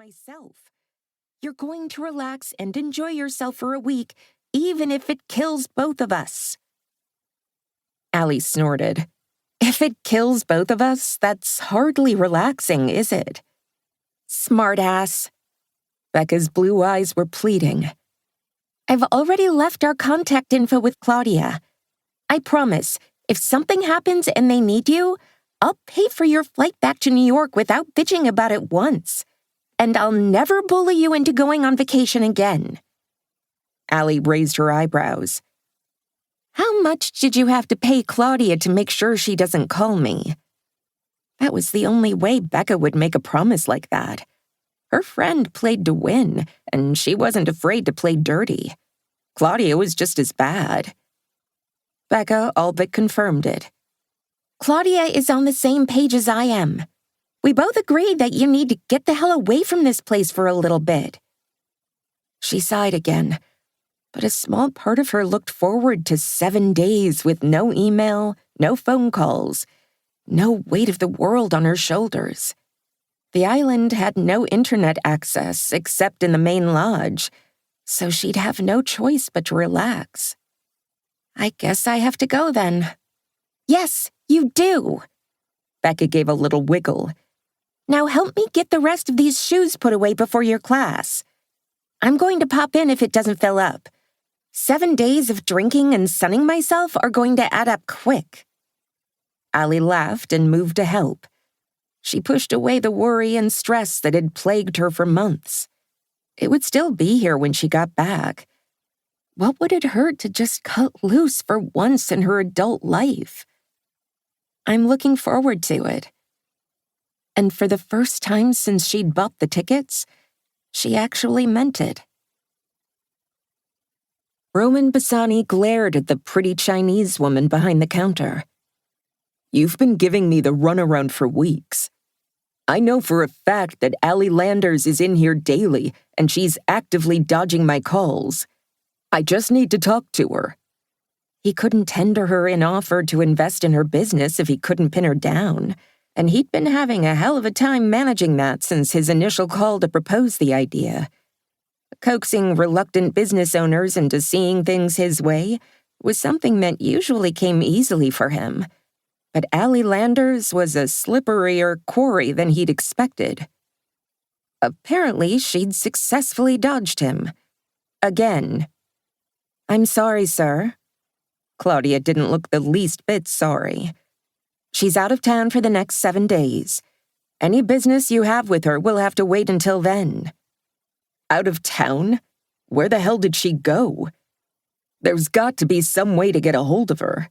myself. You're going to relax and enjoy yourself for a week, even if it kills both of us." Allie snorted. "If it kills both of us, that's hardly relaxing, is it?" "Smartass." Becca's blue eyes were pleading. "I've already left our contact info with Claudia. I promise, if something happens and they need you, I'll pay for your flight back to New York without bitching about it once. And I'll never bully you into going on vacation again." Allie raised her eyebrows. "How much did you have to pay Claudia to make sure she doesn't call me?" That was the only way Becca would make a promise like that. Her friend played to win, and she wasn't afraid to play dirty. Claudia was just as bad. Becca all but confirmed it. "Claudia is on the same page as I am. We both agree that you need to get the hell away from this place for a little bit." She sighed again, but a small part of her looked forward to 7 days with no email, no phone calls, no weight of the world on her shoulders. The island had no internet access except in the main lodge, so she'd have no choice but to relax. "I guess I have to go then." "Yes, you do." Becca gave a little wiggle. "Now help me get the rest of these shoes put away before your class. I'm going to pop in if it doesn't fill up. 7 days of drinking and sunning myself are going to add up quick." Allie laughed and moved to help. She pushed away the worry and stress that had plagued her for months. It would still be here when she got back. What would it hurt to just cut loose for once in her adult life? "I'm looking forward to it." And for the first time since she'd bought the tickets, she actually meant it. Roman Bassani glared at the pretty Chinese woman behind the counter. "You've been giving me the runaround for weeks. I know for a fact that Allie Landers is in here daily, and she's actively dodging my calls. I just need to talk to her." He couldn't tender her an offer to invest in her business if he couldn't pin her down, and he'd been having a hell of a time managing that since his initial call to propose the idea. Coaxing reluctant business owners into seeing things his way was something that usually came easily for him. But Allie Landers was a slipperier quarry than he'd expected. Apparently, she'd successfully dodged him. Again. "I'm sorry, sir." Claudia didn't look the least bit sorry. "She's out of town for the next 7 days. Any business you have with her will have to wait until then." "Out of town? Where the hell did she go? There's got to be some way to get a hold of her."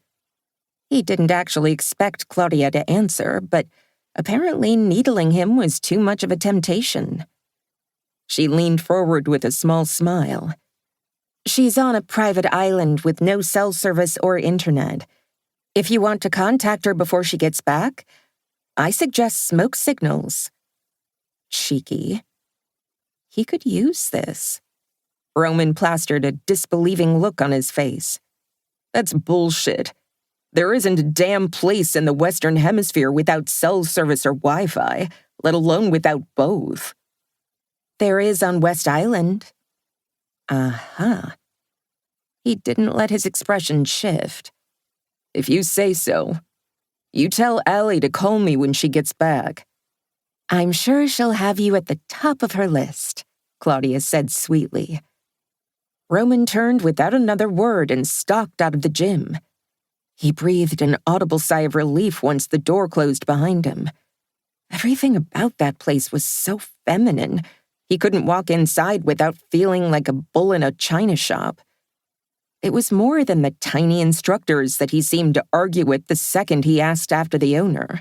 He didn't actually expect Claudia to answer, but apparently needling him was too much of a temptation. She leaned forward with a small smile. "She's on a private island with no cell service or internet. If you want to contact her before she gets back, I suggest smoke signals." Cheeky. He could use this. Roman plastered a disbelieving look on his face. "That's bullshit. There isn't a damn place in the Western Hemisphere without cell service or Wi-Fi, let alone without both." "There is on West Island." Uh-huh. He didn't let his expression shift. "If you say so. You tell Allie to call me when she gets back." "I'm sure she'll have you at the top of her list," Claudia said sweetly. Roman turned without another word and stalked out of the gym. He breathed an audible sigh of relief once the door closed behind him. Everything about that place was so feminine, he couldn't walk inside without feeling like a bull in a china shop. It was more than the tiny instructors that he seemed to argue with the second he asked after the owner.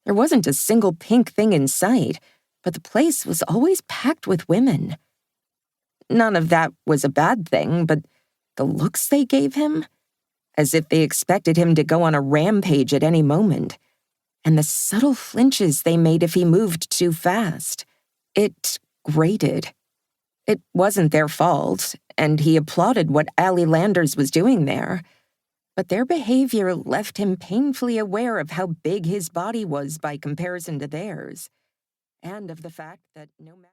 There wasn't a single pink thing in sight, but the place was always packed with women. None of that was a bad thing, but the looks they gave him, as if they expected him to go on a rampage at any moment, and the subtle flinches they made if he moved too fast. It grated. It wasn't their fault, and he applauded what Allie Landers was doing there, but their behavior left him painfully aware of how big his body was by comparison to theirs, and of the fact that no matter